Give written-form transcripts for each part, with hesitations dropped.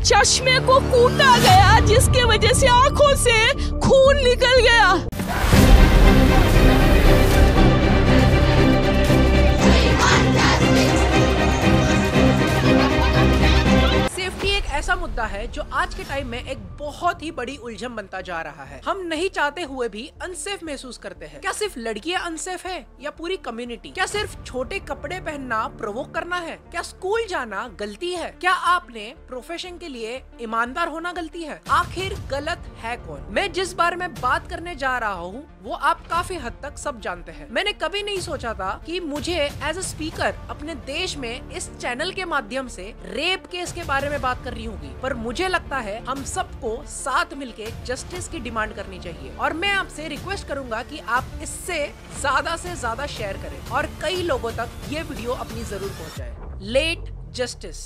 चश्मे को कूटा गया, जिसके वजह से आंखों से खून निकल गया। ऐसा मुद्दा है जो आज के टाइम में एक बहुत ही बड़ी उलझन बनता जा रहा है। हम नहीं चाहते हुए भी अनसेफ महसूस करते हैं। क्या सिर्फ लड़कियां अनसेफ है या पूरी कम्युनिटी? क्या सिर्फ छोटे कपड़े पहनना प्रोवोक करना है? क्या स्कूल जाना गलती है? क्या आपने प्रोफेशन के लिए ईमानदार होना गलती है? आखिर गलत है कौन? मैं जिस बारे में बात करने जा रहा हूँ वो आप काफी हद तक सब जानते हैं। मैंने कभी नहीं सोचा था कि मुझे एज अ स्पीकर अपने देश में इस चैनल के माध्यम से रेप केस के बारे में बात कर रही होगी, पर मुझे लगता है हम सबको साथ मिलके जस्टिस की डिमांड करनी चाहिए। और मैं आपसे रिक्वेस्ट करूंगा कि आप इससे ज्यादा से ज्यादा शेयर करें और कई लोगों तक ये वीडियो अपनी जरूर पहुंचाएं। लेट जस्टिस,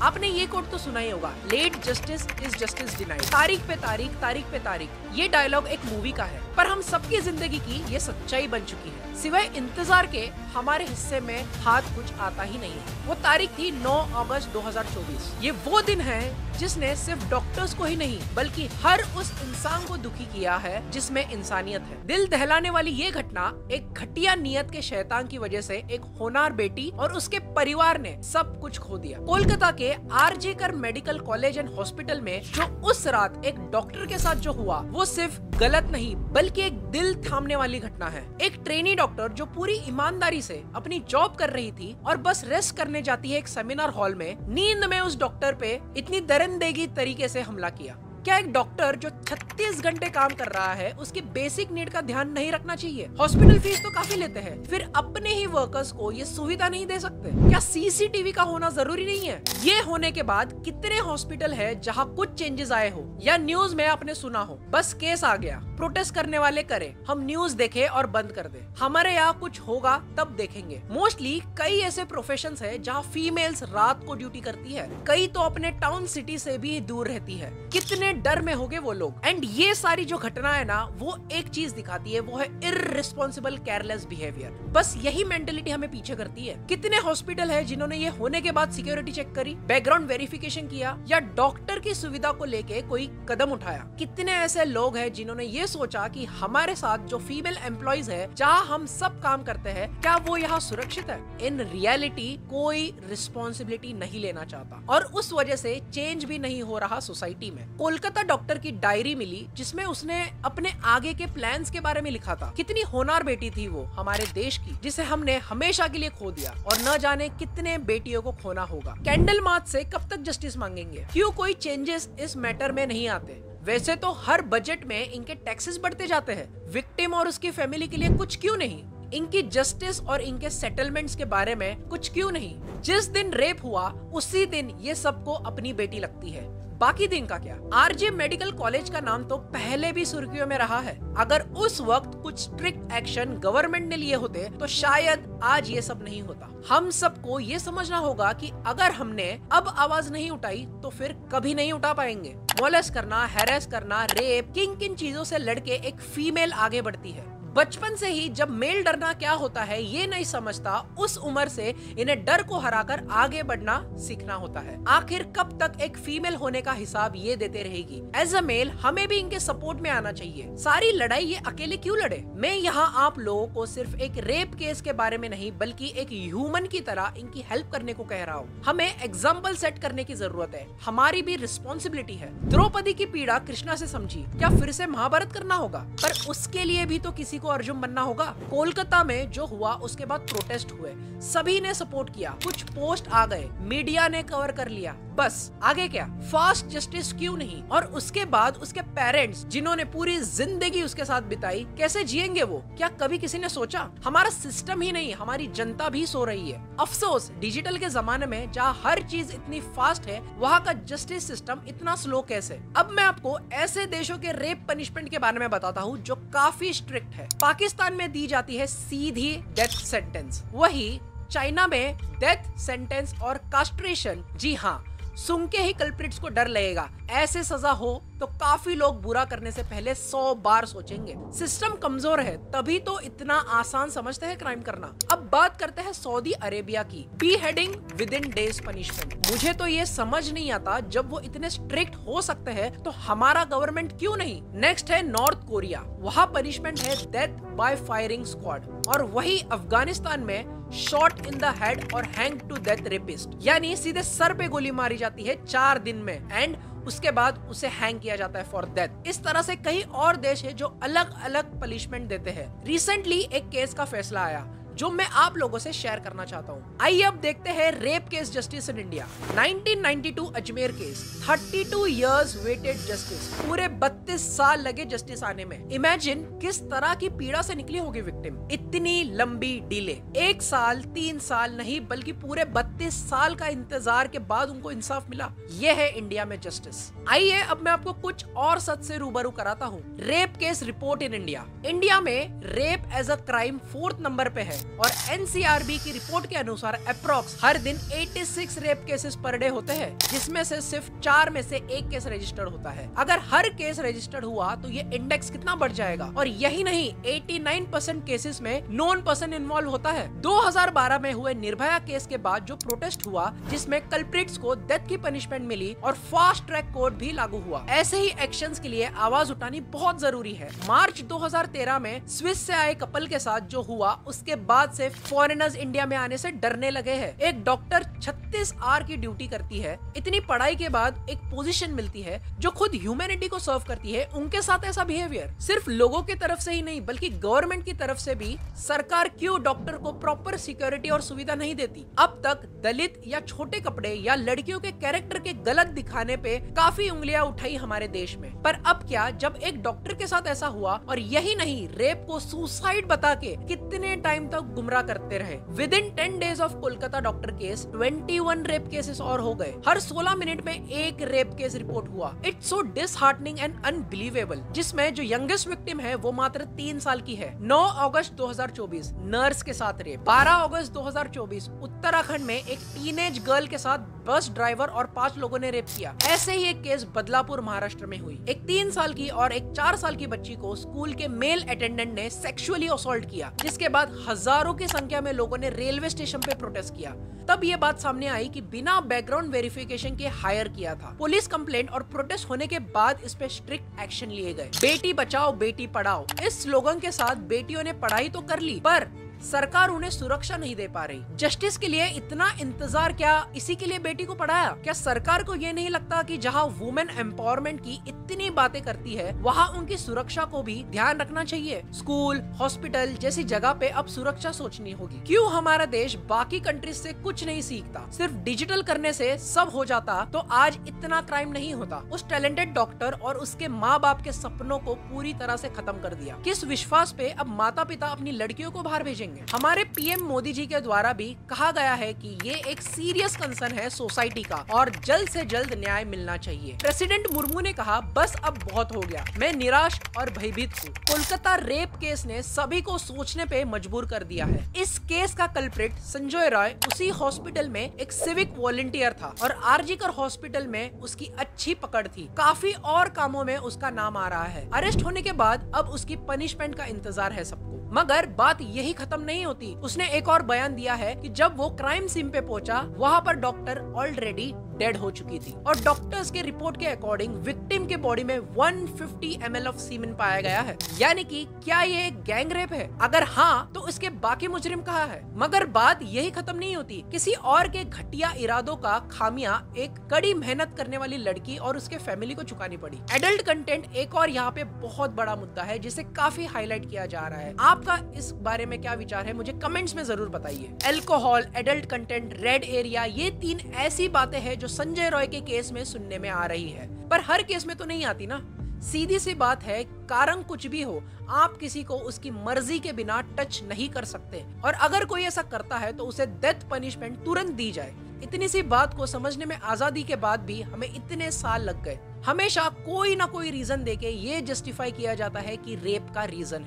आपने ये कोट तो सुना ही होगा, late justice is justice denied. तारीख पे तारीख, तारीख पे तारीख, ये डायलॉग एक मूवी का है, पर हम सबकी जिंदगी की ये सच्चाई बन चुकी है। सिवाय इंतजार के हमारे हिस्से में हाथ कुछ आता ही नहीं है। वो तारीख थी 9 अगस्त 2024। ये वो दिन है जिसने सिर्फ डॉक्टर्स को ही नहीं बल्कि हर उस इंसान को दुखी किया है जिसमें इंसानियत है। दिल दहलाने वाली ये घटना एक घटिया नियत के शैतान की वजह से एक होनहार बेटी और उसके परिवार ने सब कुछ खो दिया। कोलकाता के आरजे कर मेडिकल कॉलेज एंड हॉस्पिटल में जो उस रात एक डॉक्टर के साथ जो हुआ वो सिर्फ गलत नहीं बल्कि एक दिल थामने वाली घटना है। एक ट्रेनी डॉक्टर जो पूरी ईमानदारी से अपनी जॉब कर रही थी और बस रेस्ट करने जाती है एक सेमिनार हॉल में, नींद में उस डॉक्टर पे इतनी दरिंदगी तरीके से हमला किया। क्या एक डॉक्टर जो 36 घंटे काम कर रहा है उसकी बेसिक नीड का ध्यान नहीं रखना चाहिए? हॉस्पिटल फीस तो काफी लेते हैं, फिर अपने ही वर्कर्स को ये सुविधा नहीं दे सकते? क्या सीसीटीवी का होना जरूरी नहीं है? ये होने के बाद कितने हॉस्पिटल है जहाँ कुछ चेंजेस आए हो या न्यूज में आपने सुना हो बस केस आ गया, प्रोटेस्ट करने वाले करे, हम न्यूज देखे और बंद कर दे, हमारे यहाँ कुछ होगा तब देखेंगे। मोस्टली कई ऐसे प्रोफेशंस है जहाँ फीमेल्स रात को ड्यूटी करती है, कई तो अपने टाउन सिटी से भी दूर रहती है। कितने डर में होंगे वो लोग। एंड ये सारी जो घटना है ना वो एक चीज दिखाती है, वो है इररिस्पॉन्सिबल केयरलेस बिहेवियर। बस यही मेंटेलिटी हमें पीछे करती है। कितने हॉस्पिटल है जिन्होंने ये होने के बाद सिक्योरिटी चेक करी, बैकग्राउंड वेरिफिकेशन किया या डॉक्टर की सुविधा को लेके कोई कदम उठाया? कितने ऐसे लोग हैं जिन्होंने ये सोचा कि हमारे साथ जो फीमेल एम्प्लॉइज है जहाँ हम सब काम करते हैं क्या वो यहाँ सुरक्षित है? इन रियलिटी कोई रिस्पॉन्सिबिलिटी नहीं लेना चाहता और उस वजह से चेंज भी नहीं हो रहा सोसाइटी में। कोलकाता डॉक्टर की डायरी मिली जिसमें उसने अपने आगे के प्लान्स के बारे में लिखा था। कितनी होनहार बेटी थी वो हमारे देश की, जिसे हमने हमेशा के लिए खो दिया और न जाने कितने बेटियों को खोना होगा। कैंडल मार्च से कब तक जस्टिस मांगेंगे? क्यों कोई चेंजेस इस मैटर में नहीं आते? वैसे तो हर बजट में इनके टैक्सेस बढ़ते जाते हैं, विक्टिम और उसकी फैमिली के लिए कुछ क्यों नहीं? इनकी जस्टिस और इनके सेटलमेंट्स के बारे में कुछ क्यों नहीं? जिस दिन रेप हुआ उसी दिन ये सबको अपनी बेटी लगती है, बाकी दिन का क्या? आरजे मेडिकल कॉलेज का नाम तो पहले भी सुर्खियों में रहा है। अगर उस वक्त कुछ स्ट्रिक्ट एक्शन गवर्नमेंट ने लिए होते तो शायद आज ये सब नहीं होता। हम सबको ये समझना होगा कि अगर हमने अब आवाज नहीं उठाई तो फिर कभी नहीं उठा पाएंगे। मोलेस्ट करना, हैरेस करना, रेप, किन चीजों से लड़के एक फीमेल आगे बढ़ती है। बचपन से ही जब मेल डरना क्या होता है ये नहीं समझता, उस उम्र से इन्हें डर को हराकर आगे बढ़ना सीखना होता है। आखिर कब तक एक फीमेल होने का हिसाब ये देते रहेगी? एज अ मेल हमें भी इनके सपोर्ट में आना चाहिए। सारी लड़ाई ये अकेले क्यों लड़े? मैं यहाँ आप लोगों को सिर्फ एक रेप केस के बारे में नहीं बल्कि एक ह्यूमन की तरह इनकी हेल्प करने को कह रहा हूँ। हमें एग्जाम्पल सेट करने की जरूरत है, हमारी भी रिस्पॉन्सिबिलिटी है। द्रौपदी की पीड़ा कृष्णा से समझी, क्या फिर से महाभारत करना होगा? पर उसके लिए भी तो किसी अर्जुन बनना होगा। कोलकाता में जो हुआ उसके बाद प्रोटेस्ट हुए, सभी ने सपोर्ट किया, कुछ पोस्ट आ गए, मीडिया ने कवर कर लिया, बस आगे क्या? फास्ट जस्टिस क्यों नहीं? और उसके बाद उसके पेरेंट्स जिन्होंने पूरी जिंदगी उसके साथ बिताई कैसे जिएंगे वो? क्या कभी किसी ने सोचा? हमारा सिस्टम ही नहीं हमारी जनता भी सो रही है। अफसोस डिजिटल के जमाने में जहाँ हर चीज इतनी फास्ट है वहाँ का जस्टिस सिस्टम इतना स्लो कैसे? अब मैं आपको ऐसे देशों के रेप पनिशमेंट के बारे में बताता हूँ जो काफी स्ट्रिक्ट है। पाकिस्तान में दी जाती है सीधी डेथ सेंटेंस, वही चाइना में डेथ सेंटेंस और कास्ट्रेशन, जी हाँ सुन के ही कल्प्रिट्स को डर लगेगा। ऐसे सजा हो तो काफी लोग बुरा करने से पहले 100 बार सोचेंगे। सिस्टम कमजोर है तभी तो इतना आसान समझते हैं क्राइम करना। अब बात करते हैं सऊदी अरेबिया की। Beheading with in days punishment. मुझे तो ये समझ नहीं आता, जब वो इतने स्ट्रिक्ट हो सकते हैं तो हमारा गवर्नमेंट क्यों नहीं। नेक्स्ट है नॉर्थ कोरिया। वहाँ पनिशमेंट है डेथ बाय फायरिंग स्क्वाड। और वही अफगानिस्तान में शॉट इन द हेड और हैंग टू डेथ रेपिस्ट, यानी सीधे सर पे गोली मारी जाती है 4 दिन में एंड उसके बाद उसे हैंग किया जाता है फॉर डेथ। इस तरह से कई और देश है जो अलग अलग पनिशमेंट देते हैं। रिसेंटली एक केस का फैसला आया जो मैं आप लोगों से शेयर करना चाहता हूँ। आइए अब देखते हैं rape case justice in India. 1992 Ajmer case, 32 years waited justice. पूरे 32 साल लगे जस्टिस आने में। इमेजिन किस तरह की पीड़ा से निकली होगी विक्टिम। इतनी लंबी डिले, 1 साल 3 साल नहीं बल्कि पूरे 32 साल का इंतजार के बाद उनको इंसाफ मिला। ये है इंडिया में जस्टिस। आइए अब मैं आपको कुछ और सच से रूबरू कराता हूँ। Rape case report in India. India में rape as a crime 4th number पे है और NCRB की रिपोर्ट के अनुसार अप्रॉक्स हर दिन 86 रेप केसेस पर डे होते हैं, जिसमें से सिर्फ 4 में से 1 केस रजिस्टर्ड होता है। अगर हर केस रजिस्टर्ड हुआ तो ये इंडेक्स कितना बढ़ जाएगा। और यही नहीं, 89% केसेस में नॉन पर्सन इन्वॉल्व होता है। 2012 में हुए निर्भया केस के बाद जो प्रोटेस्ट हुआ जिसमें कल्प्रिट्स को डेथ की पनिशमेंट मिली और फास्ट ट्रैक कोर्ट भी लागू हुआ। ऐसे ही एक्शंस के लिए आवाज उठानी बहुत जरूरी है। मार्च 2013 में स्विस से आए कपल के साथ जो हुआ उसके बाद से फॉरेनर्स इंडिया में आने से डरने लगे हैं। एक डॉक्टर 36 आवर की ड्यूटी करती है। इतनी पढ़ाई के बाद एक पोजीशन मिलती है जो खुद ह्यूमैनिटी को सर्व करती है। उनके साथ ऐसा बिहेवियर सिर्फ लोगों की तरफ से ही नहीं बल्कि गवर्नमेंट की तरफ से भी। सरकार क्यों डॉक्टर को प्रॉपर सिक्योरिटी और सुविधा नहीं देती। अब तक दलित या छोटे कपड़े या लड़कियों के कैरेक्टर के गलत दिखाने पे काफी उंगलियां उठाई हमारे देश में। पर अब क्या, जब एक डॉक्टर के साथ ऐसा हुआ और यही नहीं, रेप को सुसाइड बता के कितने टाइम तक गुमराह करते रहे। With in 10 days of Kolkata doctor case 21 rape cases और हो गए। हर 16 मिनट में एक रेप केस रिपोर्ट हुआ। It's so disheartening and unbelievable. जिसमें जो यंगेस्ट विक्टिम है वो मात्र 3 साल की है। 9 अगस्त 2024 नर्स के साथ रेप। 12 अगस्त 2024 उत्तराखंड में एक टीनेज गर्ल के साथ बस ड्राइवर और 5 लोगों ने रेप किया। ऐसे ही एक केस बदलापुर महाराष्ट्र में हुई। एक 3 साल की और एक 4 साल की बच्ची को स्कूल के मेल अटेंडेंट ने सेक्सुअली असॉल्ट किया, जिसके बाद हजारों की संख्या में लोगों ने रेलवे स्टेशन पे प्रोटेस्ट किया। तब ये बात सामने आई कि बिना बैकग्राउंड वेरिफिकेशन के हायर किया था। पुलिस कंप्लेंट और प्रोटेस्ट होने के बाद इस पे स्ट्रिक्ट एक्शन लिए गए। बेटी बचाओ बेटी पढ़ाओ इस स्लोगन के साथ बेटियों ने पढ़ाई तो कर ली पर सरकार उन्हें सुरक्षा नहीं दे पा रही। जस्टिस के लिए इतना इंतजार क्या इसी के लिए बेटी को पढ़ाया? क्या सरकार को ये नहीं लगता कि जहाँ वुमेन एम्पावरमेंट की इतनी बातें करती है वहाँ उनकी सुरक्षा को भी ध्यान रखना चाहिए? स्कूल, हॉस्पिटल जैसी जगह पे अब सुरक्षा सोचनी होगी। क्यों हमारा देश बाकी कंट्रीज से कुछ नहीं सीखता? सिर्फ डिजिटल करने से सब हो जाता तो आज इतना क्राइम नहीं होता। उस टैलेंटेड डॉक्टर और उसके माँ बाप के सपनों को पूरी तरह से खत्म कर दिया। किस विश्वास पे अब माता पिता अपनी लड़कियों को बाहर भेजेंगे? हमारे पीएम मोदी जी के द्वारा भी कहा गया है कि ये एक सीरियस कंसर्न है सोसाइटी का और जल्द से जल्द न्याय मिलना चाहिए। प्रेसिडेंट मुर्मू ने कहा बस अब बहुत हो गया, मैं निराश और भयभीत हूँ। कोलकाता रेप केस ने सभी को सोचने पे मजबूर कर दिया है। इस केस का कल्प्रिट संजय रॉय उसी हॉस्पिटल में एक सिविक वॉलंटियर था और आरजीकर हॉस्पिटल में उसकी अच्छी पकड़ थी। काफी और कामों में उसका नाम आ रहा है। अरेस्ट होने के बाद अब उसकी पनिशमेंट का इंतजार है सबको। मगर बात यही खत्म नहीं होती। उसने एक और बयान दिया है कि जब वो क्राइम सीन पे पहुंचा वहां पर डॉक्टर ऑलरेडी डेड हो चुकी थी और डॉक्टर्स के रिपोर्ट के अकॉर्डिंग विक्टिम के बॉडी में 150 ml ऑफ सीमेन पाया गया है। यानी कि क्या ये एक गैंग रेप है? अगर हाँ तो इसके बाकी मुजरिम कहाँ है? मगर बात यही खत्म नहीं होती। किसी और के घटिया इरादों का खामियां एक कड़ी मेहनत करने वाली लड़की और उसके फैमिली को चुकानी पड़ी। एडल्ट कंटेंट एक और यहाँ पे बहुत बड़ा मुद्दा है जिसे काफी हाईलाइट किया जा रहा है। आपका इस बारे में क्या विचार है मुझे कमेंट्स में जरूर बताइए। Alcohol, adult content, red area, ये 3 ऐसी बातें हैं जो संजय रॉय के केस में सुनने में आ रही है पर हर केस में तो नहीं आती ना। सीधी सी बात है, कारण कुछ भी हो आप किसी को उसकी मर्जी के बिना टच नहीं कर सकते और अगर कोई ऐसा करता है तो उसे डेथ पनिशमेंट तुरंत दी जाए। इतनी सी बात को समझने में आजादी के बाद भी हमें इतने साल लग गए। हमेशा कोई ना कोई रीजन देके ये जस्टिफाई किया जाता है कि रेप का रीजन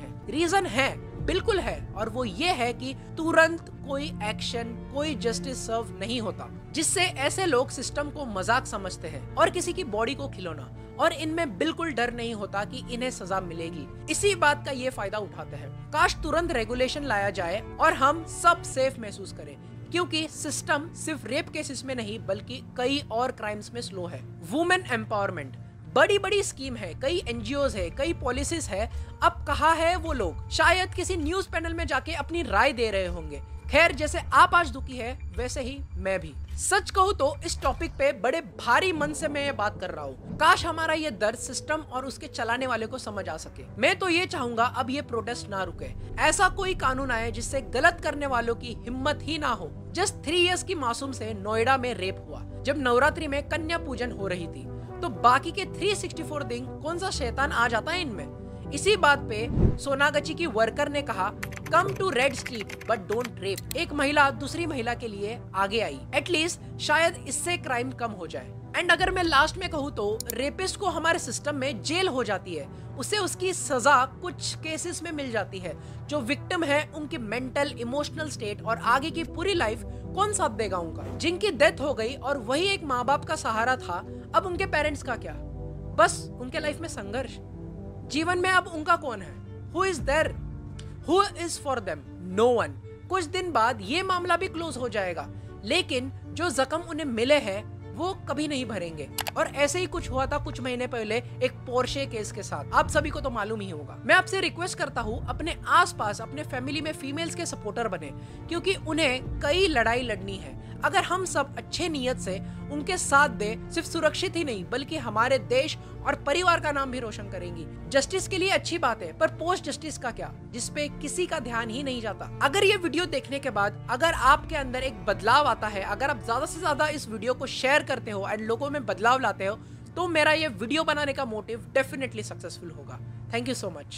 है। बिल्कुल है, और वो ये है कि तुरंत कोई एक्शन, कोई जस्टिस सर्व नहीं होता, जिससे ऐसे लोग सिस्टम को मजाक समझते हैं और किसी की बॉडी को खिलौना, और इनमें बिल्कुल डर नहीं होता कि इन्हें सजा मिलेगी। इसी बात का ये फायदा उठाते हैं। काश तुरंत रेगुलेशन लाया जाए और हम सब सेफ महसूस करें, क्योंकि सिस्टम सिर्फ रेप केसेस में नहीं बल्कि कई और क्राइम्स में स्लो है। वुमेन एम्पावरमेंट बड़ी बड़ी स्कीम है, कई एनजीओज है, कई पॉलिसीज है। अब कहाँ है वो लोग? शायद किसी न्यूज पैनल में जाके अपनी राय दे रहे होंगे। खैर, जैसे आप आज दुखी है वैसे ही मैं भी। सच कहूँ तो इस टॉपिक पे बड़े भारी मन से मैं ये बात कर रहा हूँ। काश हमारा ये दर्द सिस्टम और उसके चलाने वाले को समझ आ सके। मैं तो ये चाहूंगा अब ये प्रोटेस्ट ना रुके, ऐसा कोई कानून आए जिससे गलत करने वालों की हिम्मत ही ना हो। जस्ट 3 इयर्स की मासूम से नोएडा में रेप हुआ जब नवरात्रि में कन्या पूजन हो रही थी, तो बाकी के 364 दिन कौन सा शैतान आ जाता है इनमें? इसी बात पे सोनागची की वर्कर ने कहा, come to red street but don't rape. एक महिला दूसरी महिला के लिए आगे आई। एटलीस्ट शायद इससे क्राइम कम हो जाए। एंड अगर मैं लास्ट में कहूँ तो रेपिस्ट को हमारे सिस्टम में जेल हो जाती है, उसे उसकी सजा कुछ केसेस में मिल जाती है। जो विक्टिम है उनकी मेंटल इमोशनल स्टेट और आगे की पूरी लाइफ कौन साथ देगा उनका? जिनकी डेथ हो गई और वही एक माँ बाप का सहारा था, अब उनके पेरेंट्स का क्या? बस उनके लाइफ में संघर्ष। जीवन में अब उनका कौन है? Who is there? Who is for them? No one. कुछ दिन बाद ये मामला भी क्लोज हो जाएगा, लेकिन जो जख्म उन्हें मिले हैं वो कभी नहीं भरेंगे। और ऐसे ही कुछ हुआ था कुछ महीने पहले एक पोर्शे केस के साथ। आप सभी को तो मालूम ही होगा। मैं आपसे रिक्वेस्ट करता हूँ अपने आसपास अपने फैमिली में फीमेल्स के सपोर्टर बने, क्योंकि उन्हें कई लड़ाई लड़नी है। अगर हम सब अच्छे नियत से उनके साथ दे, सिर्फ सुरक्षित ही नहीं बल्कि हमारे देश और परिवार का नाम भी रोशन करेंगी। जस्टिस के लिए अच्छी बात है, पर पोस्ट जस्टिस का क्या, जिसपे किसी का ध्यान ही नहीं जाता। अगर ये वीडियो देखने के बाद अगर आपके अंदर एक बदलाव आता है, अगर आप ज्यादा से ज्यादा इस वीडियो को शेयर करते हो एंड लोगों में बदलाव लाते हो, तो मेरा ये वीडियो बनाने का मोटिव डेफिनेटली सक्सेसफुल होगा। Thank you so much.